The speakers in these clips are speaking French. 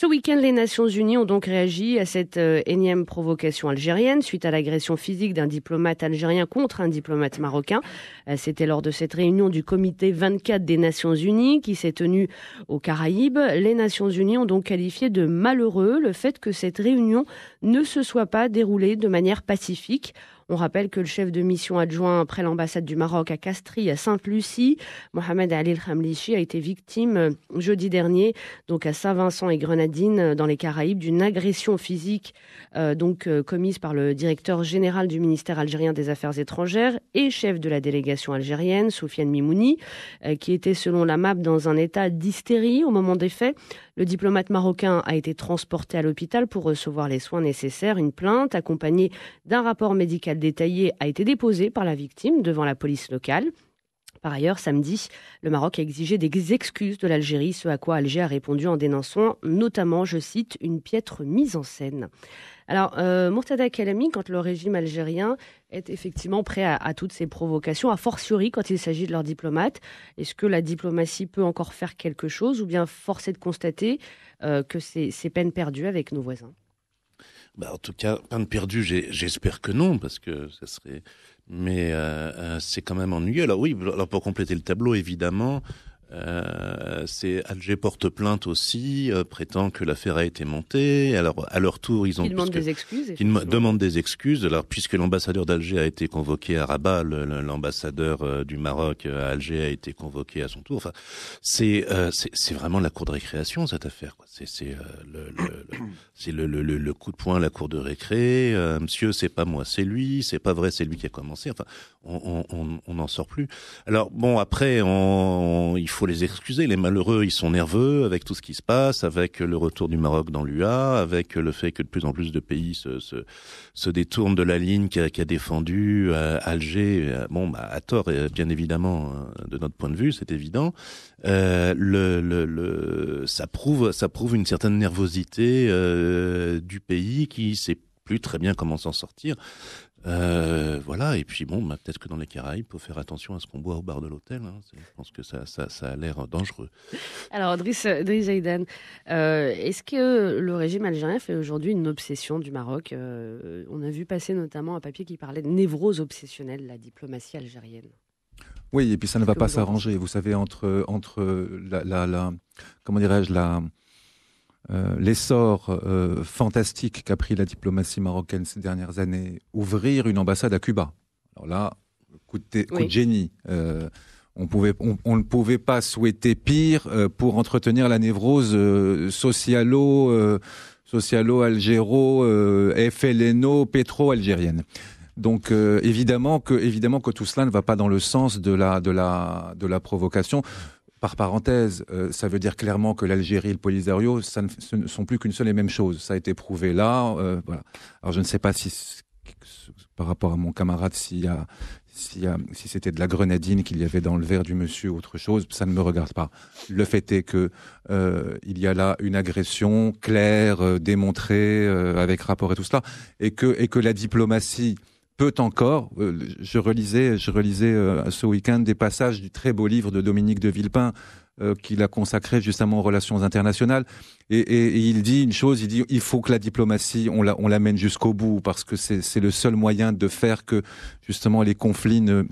Ce week-end, les Nations Unies ont donc réagi à cette énième provocation algérienne suite à l'agression physique d'un diplomate algérien contre un diplomate marocain. C'était lors de cette réunion du comité 24 des Nations Unies qui s'est tenue aux Caraïbes. Les Nations Unies ont donc qualifié de malheureux le fait que cette réunion ne se soit pas déroulée de manière pacifique. On rappelle que le chef de mission adjoint près l'ambassade du Maroc à Castries, à Sainte-Lucie, Mohamed Ali El-Khamlichi, a été victime jeudi dernier, donc à Saint-Vincent et Grenadines, dans les Caraïbes, d'une agression physique commise par le directeur général du ministère algérien des Affaires étrangères et chef de la délégation algérienne, Soufiane Mimouni, qui était selon la MAP dans un état d'hystérie au moment des faits. Le diplomate marocain a été transporté à l'hôpital pour recevoir les soins nécessaires. Une plainte accompagnée d'un rapport médical détaillé a été déposée par la victime devant la police locale. Par ailleurs, samedi, le Maroc a exigé des excuses de l'Algérie, ce à quoi Alger a répondu en dénonçant notamment, je cite, une piètre mise en scène. Alors, Mourtada Kalami, quand le régime algérien est effectivement prêt à toutes ces provocations, a fortiori quand il s'agit de leurs diplomates, est-ce que la diplomatie peut encore faire quelque chose ou bien force est de constater que c'est peine perdue avec nos voisins ? En tout cas, peine perdue, j'espère que non, parce que ça serait... Mais c'est quand même ennuyeux. Alors oui, pour compléter le tableau, évidemment... c'est Alger porte plainte aussi, prétend que l'affaire a été montée. Alors à leur tour, ils demandent des excuses. Ils demandent des excuses. Alors puisque l'ambassadeur d'Alger a été convoqué à Rabat, l'ambassadeur du Maroc à Alger a été convoqué à son tour. Enfin, c'est vraiment la cour de récréation cette affaire, quoi. C'est le coup de poing à la cour de récré. Monsieur, c'est pas moi, c'est lui. C'est pas vrai, c'est lui qui a commencé. Enfin, on n'en sort plus. Alors bon, après, il faut les excuser. Les malheureux, ils sont nerveux avec tout ce qui se passe, avec le retour du Maroc dans l'UA, avec le fait que de plus en plus de pays se détournent de la ligne qu'a défendue Alger. À tort, bien évidemment, de notre point de vue, c'est évident. Ça prouve une certaine nervosité du pays qui sait plus très bien comment s'en sortir. Voilà, et puis peut-être que dans les Caraïbes, il faut faire attention à ce qu'on boit au bar de l'hôtel. Je pense que ça a l'air dangereux. Alors, Driss Aïdan, est-ce que le régime algérien fait aujourd'hui une obsession du Maroc ? On a vu passer notamment un papier qui parlait de névrose obsessionnelle, la diplomatie algérienne. Oui, et puis ça ne va pas s'arranger. Vous savez, entre comment dirais-je, l'essor fantastique qu'a pris la diplomatie marocaine ces dernières années, ouvrir une ambassade à Cuba. Alors là, coup de génie. On ne pouvait pas souhaiter pire pour entretenir la névrose socialo-algéro, FLNO, pétro-algérienne. Donc évidemment que tout cela ne va pas dans le sens de la provocation. Par parenthèse, ça veut dire clairement que l'Algérie et le Polisario, ce ne sont plus qu'une seule et même chose. Ça a été prouvé là. Voilà. Alors je ne sais pas si par rapport à mon camarade, si c'était de la grenadine qu'il y avait dans le verre du monsieur ou autre chose, ça ne me regarde pas. Le fait est que il y a là une agression claire, démontrée, avec rapport et tout cela, et que la diplomatie peut encore. Je relisais ce week-end des passages du très beau livre de Dominique de Villepin qu'il a consacré justement aux relations internationales, et il dit une chose, il dit il faut que la diplomatie on l'amène jusqu'au bout, parce que c'est le seul moyen de faire que justement les conflits ne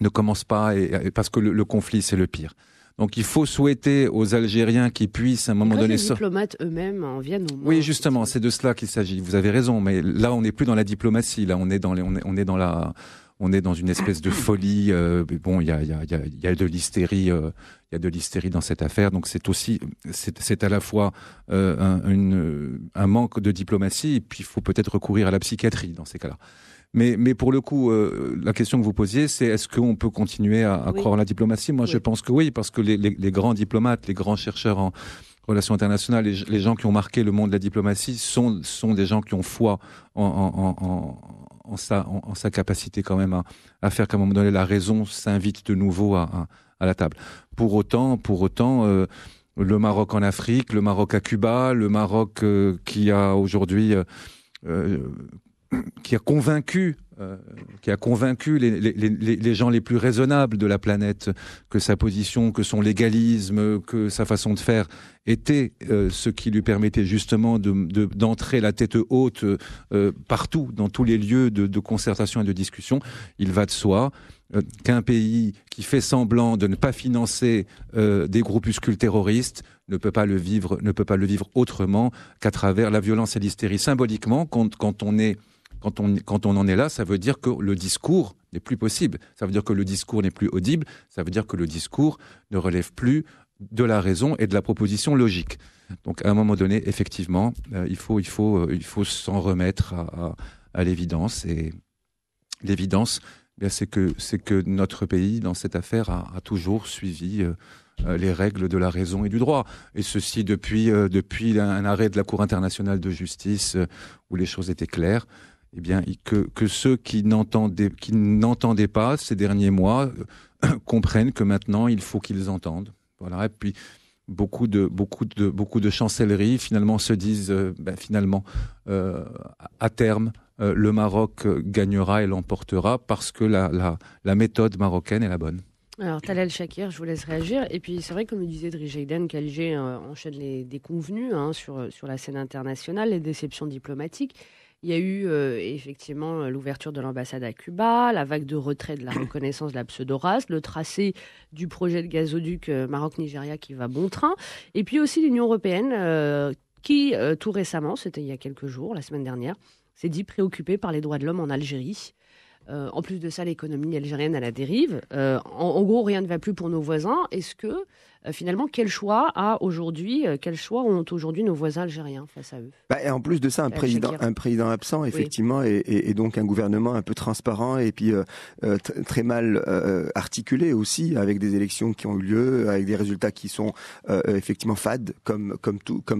commencent pas, et parce que le conflit c'est le pire. Donc il faut souhaiter aux Algériens qu'ils puissent à un moment donné... Les diplomates eux-mêmes en viennent au moins. Oui, justement, c'est de cela qu'il s'agit. Vous avez raison, mais là on n'est plus dans la diplomatie. Là on est dans une espèce de folie. Il y a de l'hystérie, il y a de l'hystérie dans cette affaire. Donc c'est à la fois un manque de diplomatie, et puis il faut peut-être recourir à la psychiatrie dans ces cas-là. Mais pour le coup, la question que vous posiez, c'est est-ce qu'on peut continuer à croire en la diplomatie ? Moi, je pense que oui, parce que les grands diplomates, les grands chercheurs en relations internationales, les gens qui ont marqué le monde de la diplomatie sont des gens qui ont foi en sa capacité quand même à faire qu'à un moment donné, la raison s'invite de nouveau à la table. Pour autant, le Maroc en Afrique, le Maroc à Cuba, le Maroc qui a aujourd'hui... convaincu les gens les plus raisonnables de la planète que sa position, que son légalisme, que sa façon de faire était ce qui lui permettait justement d'entrer la tête haute partout, dans tous les lieux de concertation et de discussion. Il va de soi qu'un pays qui fait semblant de ne pas financer des groupuscules terroristes ne peut pas le vivre autrement qu'à travers la violence et l'hystérie. Symboliquement, quand on en est là, ça veut dire que le discours n'est plus possible. Ça veut dire que le discours n'est plus audible. Ça veut dire que le discours ne relève plus de la raison et de la proposition logique. Donc, à un moment donné, effectivement, il faut s'en remettre à l'évidence. Et l'évidence, c'est que notre pays, dans cette affaire, a toujours suivi les règles de la raison et du droit. Et ceci depuis un arrêt de la Cour internationale de justice où les choses étaient claires. Eh bien, que ceux qui n'entendaient pas ces derniers mois comprennent que maintenant il faut qu'ils entendent. Voilà. Et puis beaucoup de chancelleries finalement se disent à terme le Maroc gagnera et l'emportera parce que la méthode marocaine est la bonne. Alors, Talal Shakir, je vous laisse réagir. Et puis, c'est vrai, comme le disait Drijayden, qu'Alger enchaîne les déconvenus sur la scène internationale, les déceptions diplomatiques. Il y a eu effectivement l'ouverture de l'ambassade à Cuba, la vague de retrait de la reconnaissance de la pseudo-race, le tracé du projet de gazoduc Maroc-Nigeria qui va bon train. Et puis aussi l'Union européenne qui, tout récemment, c'était il y a quelques jours, la semaine dernière, s'est dit préoccupée par les droits de l'homme en Algérie. En plus de ça, l'économie algérienne à la dérive. En gros, rien ne va plus pour nos voisins. Est-ce que, finalement, quel choix ont aujourd'hui nos voisins algériens face à eux ? Et en plus de ça, un président absent, effectivement, oui. et donc un gouvernement un peu transparent et puis très mal articulé aussi, avec des élections qui ont eu lieu, avec des résultats qui sont effectivement fades, comme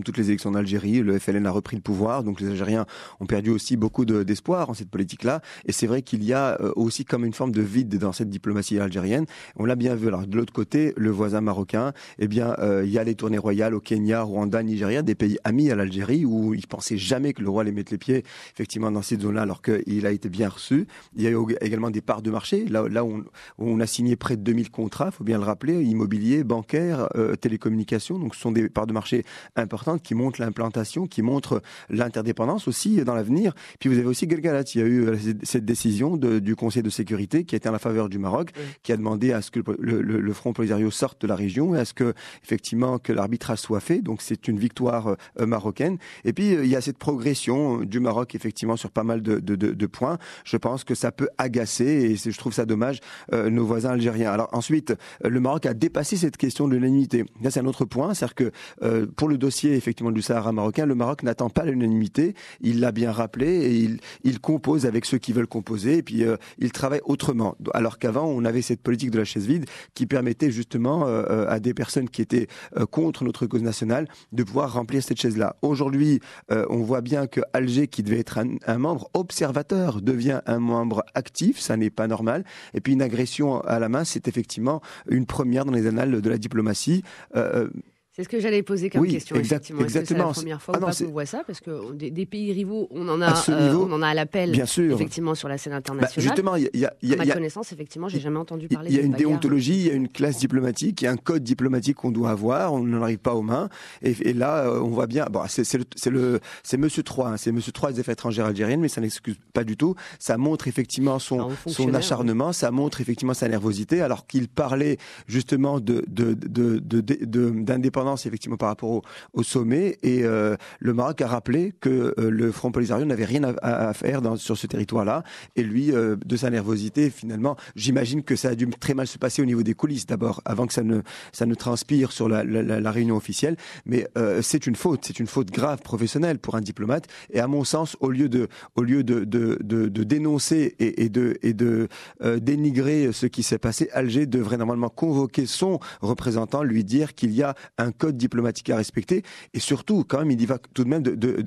toutes les élections d'Algérie. Le FLN a repris le pouvoir, donc les Algériens ont perdu aussi beaucoup d'espoir en cette politique-là. Et c'est vrai qu'il y a aussi comme une forme de vide dans cette diplomatie algérienne. On l'a bien vu. Alors de l'autre côté, le voisin marocain, il y a les tournées royales au Kenya, Rwanda, Nigeria, des pays amis à l'Algérie où ils pensaient jamais que le roi allait mettre les pieds effectivement dans cette zone-là, alors qu'il a été bien reçu. Il y a eu également des parts de marché, là où on a signé près de 2000 contrats, faut bien le rappeler, immobilier, bancaire, télécommunications. Donc ce sont des parts de marché importantes qui montrent l'implantation, qui montrent l'interdépendance aussi dans l'avenir. Puis vous avez aussi Guelgalat, il y a eu cette décision du Conseil de sécurité qui était en la faveur du Maroc, qui a demandé à ce que le Front Polisario sorte de la région et à ce que effectivement que l'arbitrage soit fait. Donc c'est une victoire marocaine. Et puis il y a cette progression du Maroc effectivement sur pas mal de points. Je pense que ça peut agacer et je trouve ça dommage nos voisins algériens. Alors ensuite, le Maroc a dépassé cette question de l'unanimité. Là c'est un autre point, c'est-à-dire que pour le dossier effectivement du Sahara marocain, le Maroc n'attend pas l'unanimité. Il l'a bien rappelé et il compose avec ceux qui veulent composer. Et puis il travaille autrement. Alors qu'avant, on avait cette politique de la chaise vide qui permettait justement à des personnes qui étaient contre notre cause nationale de pouvoir remplir cette chaise-là. Aujourd'hui, on voit bien que Alger, qui devait être un membre observateur, devient un membre actif. Ça n'est pas normal. Et puis une agression à la main, c'est effectivement une première dans les annales de la diplomatie. C'est ce que j'allais poser comme question, effectivement. Exactement. Est-ce que c'est la première fois qu'on voit ça ? Parce que des pays rivaux, on en a à l'appel, bien sûr, effectivement, sur la scène internationale. Justement, à ma connaissance, effectivement, j'ai jamais entendu parler de Il y a une déontologie, il y a une classe diplomatique, il y a un code diplomatique qu'on doit avoir, on n'en arrive pas aux mains. Et là, on voit bien, c'est Monsieur 3, c'est Monsieur 3 des affaires étrangères algériennes, mais ça n'excuse pas du tout. Ça montre effectivement son acharnement, ça montre effectivement sa nervosité, alors qu'il parlait justement d'indépendance effectivement par rapport au sommet, et le Maroc a rappelé que le Front Polisario n'avait rien à faire sur ce territoire-là, et lui, de sa nervosité, finalement, j'imagine que ça a dû très mal se passer au niveau des coulisses d'abord, avant que ça ne transpire sur la réunion officielle, mais c'est une faute grave professionnelle pour un diplomate, et à mon sens, au lieu de dénoncer et de dénigrer ce qui s'est passé, Alger devrait normalement convoquer son représentant, lui dire qu'il y a un code diplomatique à respecter. Et surtout, quand même, il y va tout de même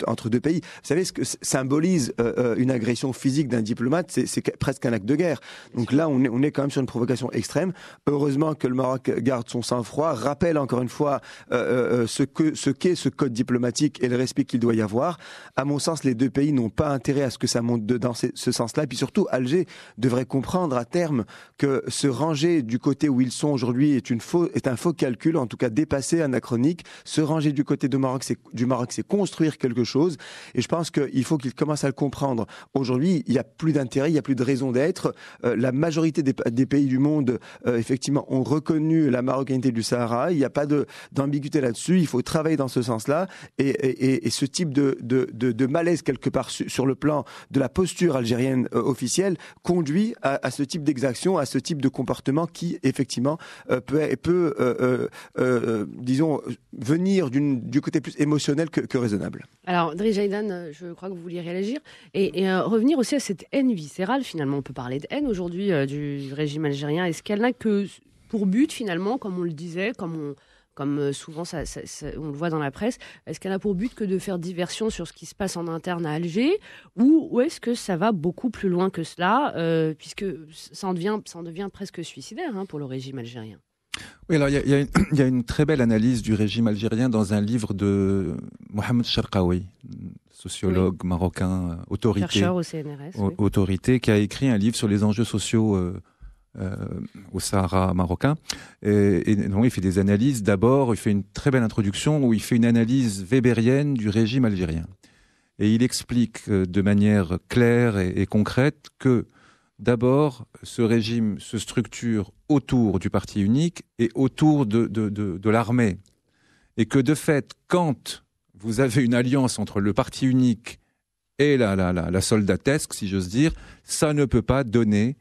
entre deux pays. Vous savez, ce que symbolise une agression physique d'un diplomate, c'est presque un acte de guerre. Donc là, on est quand même sur une provocation extrême. Heureusement que le Maroc garde son sang-froid, rappelle encore une fois ce qu'est ce code diplomatique et le respect qu'il doit y avoir. À mon sens, les deux pays n'ont pas intérêt à ce que ça monte dans ce sens-là. Et puis surtout, Alger devrait comprendre à terme que se ranger du côté où ils sont aujourd'hui est un faux calcul, en tout cas dépassé, anachronique. Se ranger du côté du Maroc, c'est construire quelque chose. Et je pense qu'il faut qu'ils commencent à le comprendre. Aujourd'hui, il n'y a plus d'intérêt, il n'y a plus de raison d'être. La majorité des pays du monde, effectivement, ont reconnu la marocanité du Sahara. Il n'y a pas d'ambiguïté là-dessus. Il faut travailler dans ce sens-là. Et ce type de malaise, quelque part, sur le plan de la posture algérienne officielle, conduit à ce type d'exaction, à ce type de comportement qui, effectivement, peut disons, venir du côté plus émotionnel que raisonnable. Alors, Driss Jaidan, je crois que vous vouliez réagir. Et revenir aussi à cette haine viscérale, finalement. On peut parler de haine aujourd'hui du régime algérien. Est-ce qu'elle n'a que pour but, finalement, comme on le disait, comme souvent on le voit dans la presse, est-ce qu'elle a pour but que de faire diversion sur ce qui se passe en interne à Alger, ou est-ce que ça va beaucoup plus loin que cela, puisque ça en devient presque suicidaire pour le régime algérien? Oui, alors il y a une très belle analyse du régime algérien dans un livre de Mohamed Cherkaoui, sociologue marocain, autorité, chercheur au CNRS, autorité, qui a écrit un livre sur les enjeux sociaux au Sahara marocain. Et donc, il fait des analyses. D'abord, il fait une très belle introduction où il fait une analyse weberienne du régime algérien. Et il explique de manière claire et concrète que d'abord, ce régime se structure autour du parti unique et autour de l'armée. Et que de fait, quand vous avez une alliance entre le parti unique et la soldatesque, si j'ose dire, ça ne peut pas donner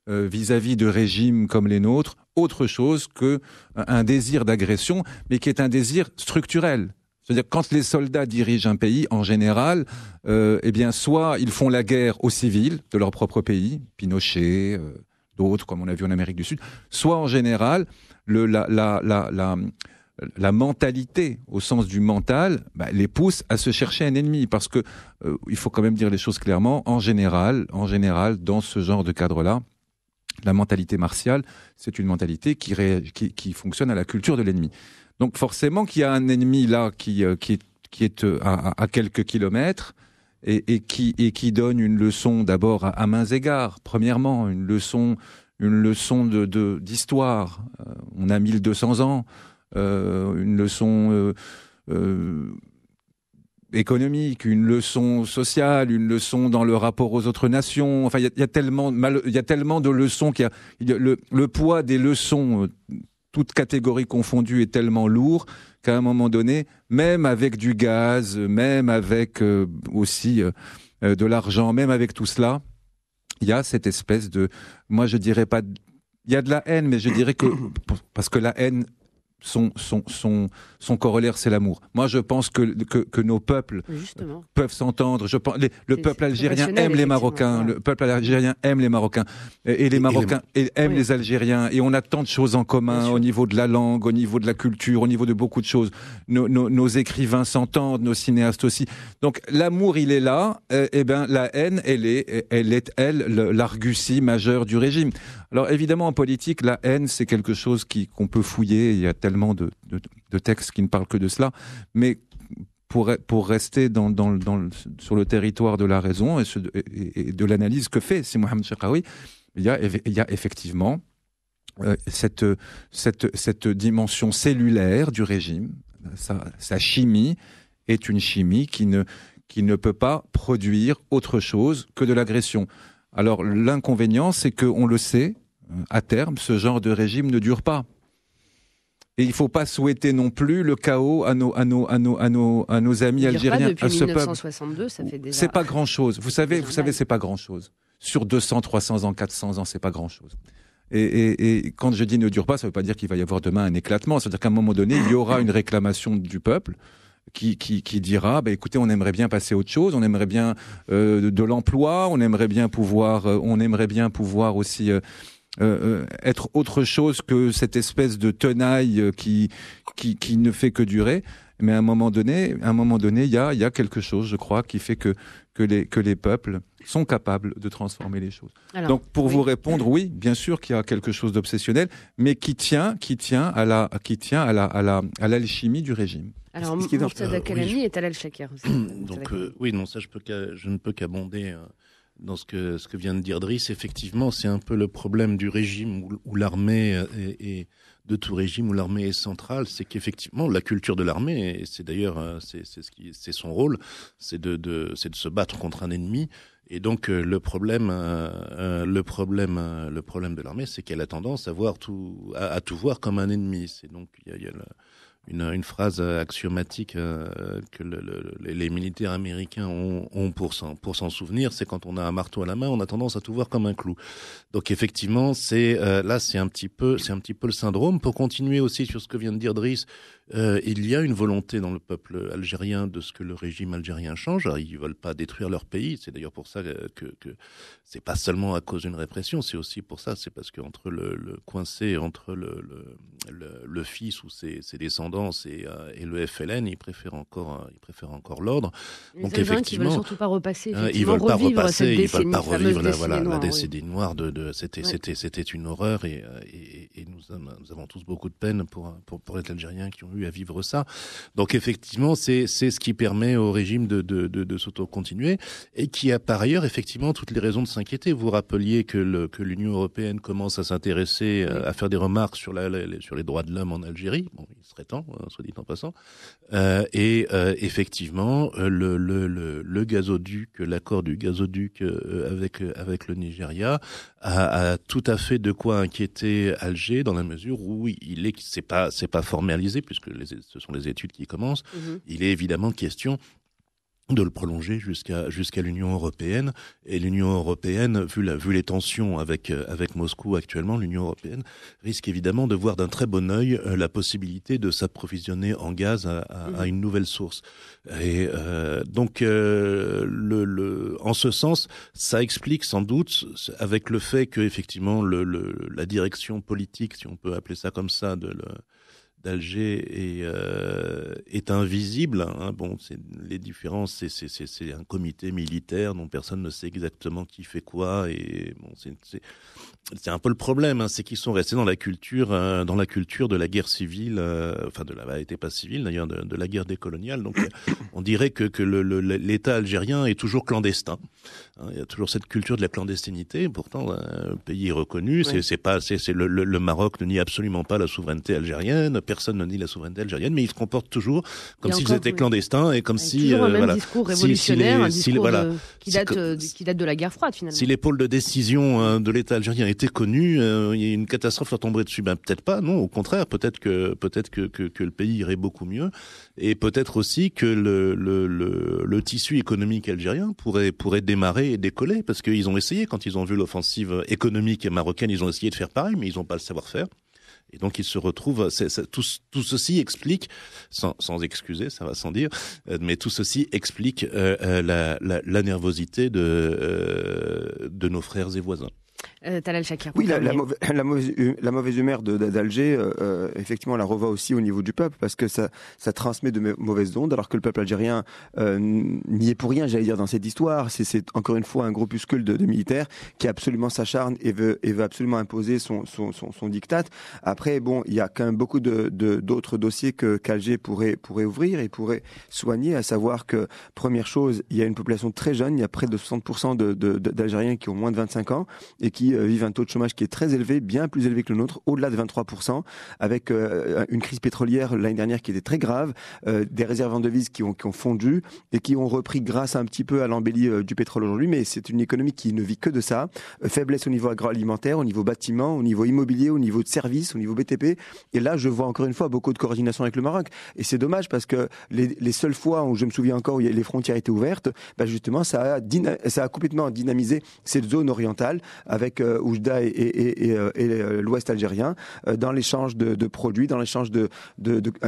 vis-à-vis de régimes comme les nôtres, autre chose qu'un désir d'agression, mais qui est un désir structurel. C'est-à-dire quand les soldats dirigent un pays, en général, eh bien, soit ils font la guerre aux civils de leur propre pays, Pinochet, d'autres, comme on a vu en Amérique du Sud, soit en général, la mentalité, au sens du mental, les pousse à se chercher un ennemi. Parce que, il faut quand même dire les choses clairement, en général, dans ce genre de cadre-là, la mentalité martiale, c'est une mentalité qui fonctionne à la culture de l'ennemi. Donc forcément qu'il y a un ennemi là qui est à quelques kilomètres et qui donne une leçon d'abord à mains égards. Premièrement, une leçon d'histoire. On a 1200 ans. Une leçon économique, une leçon sociale, une leçon dans le rapport aux autres nations. Enfin, il y a tellement de leçons le poids des leçons, toutes catégories confondues, est tellement lourd qu'à un moment donné, même avec du gaz, même avec aussi de l'argent, même avec tout cela, il y a cette espèce de, moi je dirais pas, il y a de la haine, mais je dirais que parce que la haine, son corollaire, c'est l'amour. Moi, je pense que nos peuples peuvent s'entendre. Le peuple algérien aime les Marocains. Le peuple algérien aime les Marocains. Et les Marocains aiment les Algériens. Et on a tant de choses en commun au niveau de la langue, au niveau de la culture, au niveau de beaucoup de choses. Nos écrivains s'entendent, nos cinéastes aussi. Donc, l'amour, il est là. Et bien, la haine, elle est l'argutie majeure du régime. Alors, évidemment, en politique, la haine, c'est quelque chose qu'on peut fouiller. Il y a tellement de textes qui ne parlent que de cela, mais pour rester sur le territoire de la raison et de l'analyse que fait Mohamed Cherkaoui, il y a effectivement cette dimension cellulaire du régime. Sa chimie est une chimie qui ne peut pas produire autre chose que de l'agression. Alors l'inconvénient, c'est qu'on le sait, à terme, ce genre de régime ne dure pas. Et il ne faut pas souhaiter non plus le chaos à nos amis algériens, à ce peuple. 1962, ça fait déjà... C'est pas grand-chose. Vous savez, c'est pas grand-chose. Sur 200, 300 ans, 400 ans, c'est pas grand-chose. Et quand je dis ne dure pas, ça ne veut pas dire qu'il va y avoir demain un éclatement. C'est-à-dire qu'à un moment donné, il y aura une réclamation du peuple qui dira, écoutez, on aimerait bien passer à autre chose, on aimerait bien de l'emploi, on aimerait bien pouvoir aussi être autre chose que cette espèce de tenaille qui ne fait que durer. Mais à un moment donné, il y a quelque chose, je crois, qui fait que les peuples sont capables de transformer les choses. Alors, donc, pour vous répondre, oui, bien sûr qu'il y a quelque chose d'obsessionnel, mais qui tient à l'alchimie du régime. Alors, Mourtada Kalami et Talal Shakir. Donc, oui, non, ça, je ne peux qu'abonder dans ce que vient de dire Driss. Effectivement, c'est un peu le problème du régime où l'armée de tout régime où l'armée est centrale, c'est qu'effectivement la culture de l'armée, et c'est d'ailleurs c'est son rôle, c'est de se battre contre un ennemi. Et donc le problème de l'armée, c'est qu'elle a tendance à tout voir comme un ennemi. C'est donc il y a une phrase axiomatique que les militaires américains ont pour s'en souvenir, c'est quand on a un marteau à la main, on a tendance à tout voir comme un clou. Donc effectivement, c'est un petit peu le syndrome. Pour continuer aussi sur ce que vient de dire Driss, il y a une volonté dans le peuple algérien de ce que le régime algérien change. Alors, ils veulent pas détruire leur pays. C'est d'ailleurs pour ça que c'est pas seulement à cause d'une répression, c'est aussi pour ça. C'est parce qu'entre coincé entre le fils ou ses descendants et le FLN, ils préfèrent encore l'ordre. Donc effectivement, qui veulent surtout pas repasser. Ils veulent pas repasser, ils veulent pas revivre la décennie noire c'était une horreur et nous avons tous beaucoup de peine pour les Algériens qui ont eu à vivre ça. Donc effectivement, c'est ce qui permet au régime de s'auto-continuer et qui a par ailleurs effectivement toutes les raisons de s'inquiéter. Vous rappeliez que l'Union européenne commence à s'intéresser, à faire des remarques sur les droits de l'homme en Algérie. Bon, il serait temps, soit dit en passant. Effectivement, le gazoduc, l'accord du gazoduc avec le Nigeria a tout à fait de quoi inquiéter Alger dans la mesure où c'est pas formalisé puisque ce sont les études qui commencent. Il est évidemment question de le prolonger jusqu'à l'Union européenne. Et l'Union européenne, vu les tensions avec Moscou actuellement, l'Union européenne risque évidemment de voir d'un très bon œil la possibilité de s'approvisionner en gaz à une nouvelle source. Et donc, en ce sens, ça explique sans doute, avec le fait que effectivement la direction politique, si on peut appeler ça comme ça, d'Alger est invisible. Hein. Bon, les différences, c'est un comité militaire dont personne ne sait exactement qui fait quoi. Et bon, c'est un peu le problème, hein, c'est qu'ils sont restés dans la culture de la guerre civile, était pas civile d'ailleurs, de la guerre décoloniale. Donc, on dirait que l'État algérien est toujours clandestin. Hein, il y a toujours cette culture de la clandestinité. Pourtant, le pays est reconnu. Ouais. Le Maroc ne nie absolument pas la souveraineté algérienne. Personne ne nie la souveraineté algérienne, mais ils se comportent toujours comme s'ils étaient clandestins et comme si toujours un même discours révolutionnaire, un discours qui date de la guerre froide finalement. Si les pôles de décision de l'État algérien étaient connus, il y a une catastrophe leur tomberait dessus. Ben peut-être pas, non. Au contraire, peut-être que le pays irait beaucoup mieux, et peut-être aussi que le tissu économique algérien pourrait démarrer et décoller, parce qu'ils ont essayé, quand ils ont vu l'offensive économique marocaine, ils ont essayé de faire pareil, mais ils n'ont pas le savoir-faire. Et donc, ils se retrouvent. Tout ceci explique, sans excuser, ça va sans dire, mais tout ceci explique la nervosité de nos frères et voisins. Talal Shakir. Oui, la mauvaise humeur d'Alger, effectivement, la revoit aussi au niveau du peuple, parce que ça transmet de mauvaises ondes, alors que le peuple algérien n'y est pour rien, j'allais dire, dans cette histoire. C'est encore une fois un groupuscule de militaires qui absolument s'acharne et veut absolument imposer son diktat. Après, bon, il y a quand même beaucoup d'autres dossiers qu'Alger pourrait ouvrir et pourrait soigner, à savoir que, première chose, il y a une population très jeune, il y a près de 60% d'Algériens qui ont moins de 25 ans, et qui vivent un taux de chômage qui est très élevé, bien plus élevé que le nôtre, au-delà de 23%, avec une crise pétrolière l'année dernière qui était très grave, des réserves en devises qui ont fondu et qui ont repris grâce un petit peu à l'embellie du pétrole aujourd'hui, mais c'est une économie qui ne vit que de ça. Faiblesse au niveau agroalimentaire, au niveau bâtiment, au niveau immobilier, au niveau de services, au niveau BTP. Et là, je vois encore une fois beaucoup de coordination avec le Maroc. Et c'est dommage parce que les seules fois où je me souviens encore où les frontières étaient ouvertes, justement, ça a complètement dynamisé cette zone orientale, avec avec Oujda et l'Ouest algérien dans l'échange de produits, dans l'échange de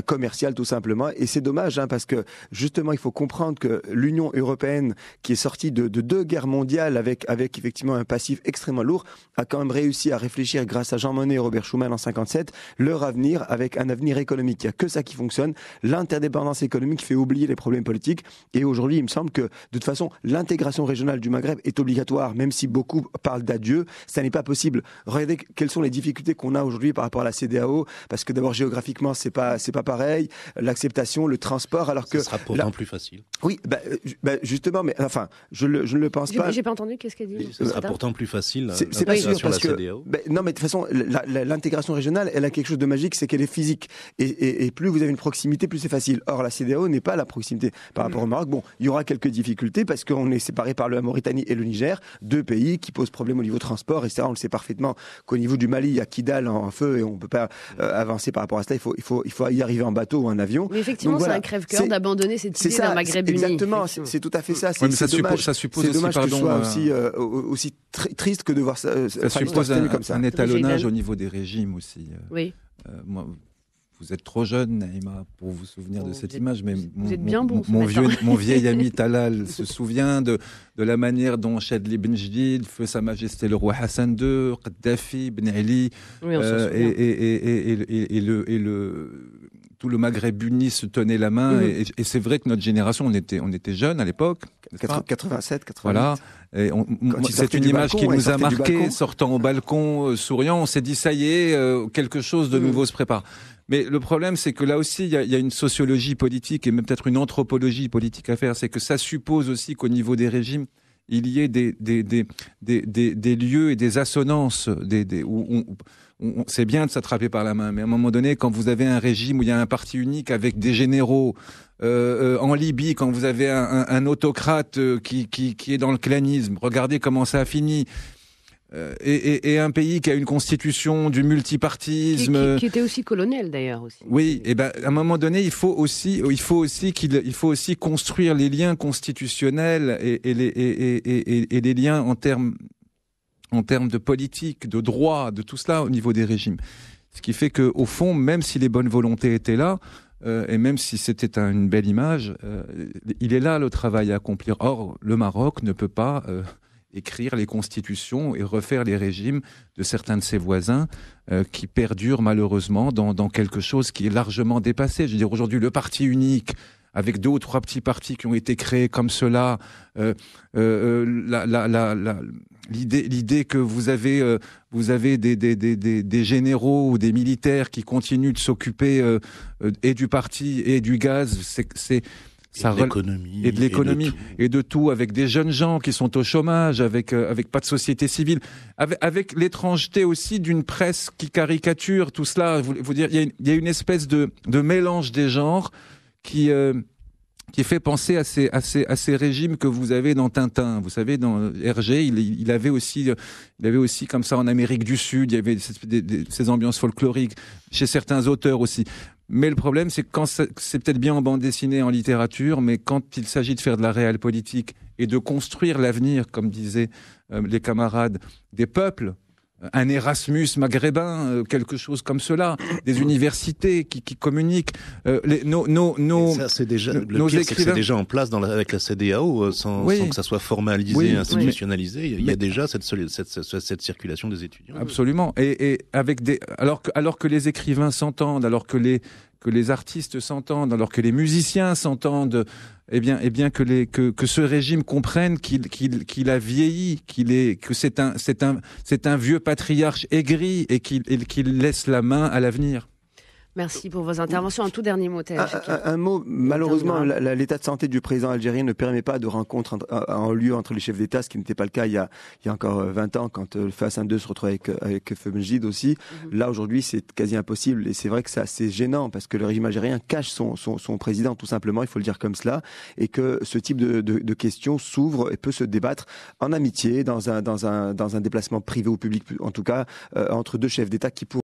commercial tout simplement. Et c'est dommage parce que justement il faut comprendre que l'Union européenne, qui est sortie de 2 guerres mondiales avec effectivement un passif extrêmement lourd, a quand même réussi à réfléchir grâce à Jean Monnet et Robert Schuman en 57 leur avenir avec un avenir économique. Il n'y a que ça qui fonctionne. L'interdépendance économique fait oublier les problèmes politiques. Et aujourd'hui, il me semble que de toute façon, l'intégration régionale du Maghreb est obligatoire, même si beaucoup parlent d'adieu. Ça n'est pas possible. Regardez quelles sont les difficultés qu'on a aujourd'hui par rapport à la CEDEAO, parce que d'abord géographiquement, c'est pas pareil. L'acceptation, le transport, alors que ce sera pourtant plus facile. Oui, justement, mais enfin, je ne le pense pas. J'ai pas entendu. Qu'est-ce qu'elle dit? Ce sera pourtant plus facile. C'est pas sûr parce que non, mais de toute façon, l'intégration régionale, elle a quelque chose de magique, c'est qu'elle est physique. Et plus vous avez une proximité, plus c'est facile. Or, la CEDEAO n'est pas la proximité par rapport au Maroc. Bon, il y aura quelques difficultés parce qu'on est séparés par la Mauritanie et le Niger, 2 pays qui posent problème au niveau transport. Et ça, on le sait parfaitement qu'au niveau du Mali, il y a Kidal en feu et on peut pas avancer par rapport à cela. Il faut y arriver en bateau ou en avion. Mais effectivement, c'est un crève-cœur d'abandonner cette idée d'un Maghreb uni. Exactement, c'est tout à fait ça. Oui, mais ça suppose aussi, que ce soit aussi triste que de voir ça. Ça suppose un étalonnage au niveau des régimes aussi. Oui. Moi, vous êtes trop jeune, Naïma, pour vous souvenir de cette image, mais mon vieil ami Talal se souvient de la manière dont Chadli Ben Jdid, feu Sa Majesté le roi Hassan II, Kadhafi, Ben Ali, tout le Maghreb uni se tenait la main. Et c'est vrai que notre génération, on était jeunes à l'époque. 87, 88. Voilà. Et c'est une image qui nous a marqué, sortant au balcon, souriant. On s'est dit, ça y est, quelque chose de nouveau se prépare. Mais le problème, c'est que là aussi, il y a une sociologie politique et même peut-être une anthropologie politique à faire. C'est que ça suppose aussi qu'au niveau des régimes, il y ait des lieux et des assonances, où c'est bien de s'attraper par la main, mais à un moment donné, quand vous avez un régime où il y a un parti unique avec des généraux, en Libye, quand vous avez un autocrate qui est dans le clanisme, regardez comment ça a fini. Et un pays qui a une constitution du multipartisme, qui était aussi colonial d'ailleurs aussi. Oui, et à un moment donné, il faut aussi construire les liens constitutionnels et les liens en termes de politique, de droit, de tout cela au niveau des régimes. Ce qui fait que, au fond, même si les bonnes volontés étaient là, et même si c'était une belle image, il est là le travail à accomplir. Or, le Maroc ne peut pas écrire les constitutions et refaire les régimes de certains de ses voisins qui perdurent malheureusement dans quelque chose qui est largement dépassé. Je veux dire, aujourd'hui, le parti unique, avec 2 ou 3 petits partis qui ont été créés comme cela, l'idée que vous avez des généraux ou des militaires qui continuent de s'occuper et du parti et du gaz, et de l'économie et de tout, avec des jeunes gens qui sont au chômage, avec pas de société civile, avec l'étrangeté aussi d'une presse qui caricature tout cela. Vous dire, il y a une espèce de mélange des genres qui fait penser à ces régimes que vous avez dans Tintin. Vous savez, dans Hergé, il avait aussi comme ça en Amérique du Sud, il y avait ces ambiances folkloriques chez certains auteurs aussi. Mais le problème, c'est que c'est peut-être bien en bande dessinée, en littérature, mais quand il s'agit de faire de la réelle politique et de construire l'avenir, comme disaient les camarades, des peuples, un Erasmus maghrébin, quelque chose comme cela, des universités qui communiquent. Ça, c'est déjà, le pire, c'est que c'est déjà en place avec la CEDEAO, sans que ça soit formalisé, institutionnalisé. Il y a déjà cette circulation des étudiants. Absolument. Et alors que les écrivains s'entendent, alors que les artistes s'entendent, alors que les musiciens s'entendent, eh bien que ce régime comprenne qu'il a vieilli, que c'est un vieux patriarche aigri et qu'il laisse la main à l'avenir. Merci pour vos interventions. Un tout dernier mot, un mot. Malheureusement, l'état de santé du président algérien ne permet pas de rencontre en lieu entre les chefs d'État, ce qui n'était pas le cas il y a encore 20 ans, quand Hassan II se retrouvait avec Feu Benjid aussi. Là, aujourd'hui, c'est quasi impossible. Et c'est vrai que c'est gênant, parce que le régime algérien cache son président, tout simplement, il faut le dire comme cela, et que ce type de questions s'ouvre et peut se débattre en amitié, dans un déplacement privé ou public, en tout cas, entre 2 chefs d'État qui pourraient